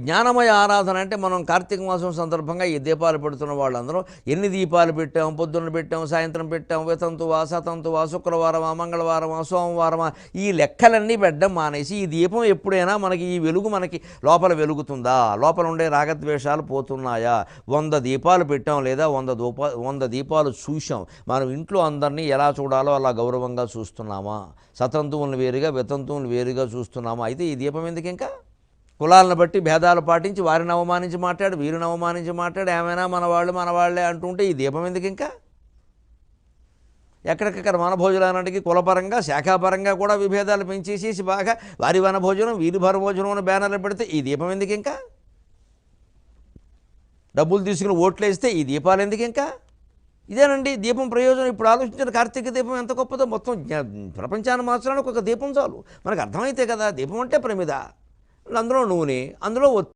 జ్ఞానమయ ఆరాధన అంటే మనం కార్తీక మాసం సందర్భంగా ఈ దీపాలు పెడుతున్న వాళ్ళందరూ ఎన్ని దీపాలు పెట్టాం, పొద్దున్న పెట్టాం, సాయంత్రం పెట్టాం, వితంతువా సతంతువా శుక్రవారమా మంగళవారమా సోమవారమా ఈ లెక్కలన్నీ పెట్టడం మానేసి ఈ దీపం ఎప్పుడైనా మనకి ఈ వెలుగు మనకి లోపల వెలుగుతుందా, లోపల ఉండే రాగద్వేషాలు పోతున్నాయా, 100 దీపాలు పెట్టాం లేదా 100 దీపాలు చూసాం, మనం ఇంట్లో అందరినీ ఎలా చూడాలో అలా గౌరవంగా చూస్తున్నామా, సతంతువులను వేరుగా వితంతువులను వేరుగా చూస్తున్నామా, అయితే ఈ దీపం ఎందుకు ఇంకా కులాలను బట్టి భేదాలు పాటించి వారిని అవమానించి మాట్లాడు వీరిని అవమానించి మాట్లాడు ఏమైనా మన వాళ్ళే అంటుంటే ఈ దీపం ఎందుకు ఇంకా ఎక్కడికక్కడ వనభోజనానికి కులపరంగా శాఖాపరంగా కూడా విభేదాలు పెంచేసేసి బాగా వారి వనభోజనం వీరి వనభోజనం అని బ్యానర్లు పెడితే ఈ దీపం ఎందుకు ఇంకా డబ్బులు తీసుకుని ఓట్లేస్తే ఈ దీపాలు ఎందుకు ఇంకా ఇదేనండి దీపం ప్రయోజనం. ఇప్పుడు ఆలోచించిన కార్తీక దీపం ఎంత గొప్పదో మొత్తం ప్రపంచాన్ని మార్చడానికి ఒక దీపం చాలు మనకు అర్థమైతే కదా. దీపం అంటే ప్రమిద, అందులో నూనె, అందులో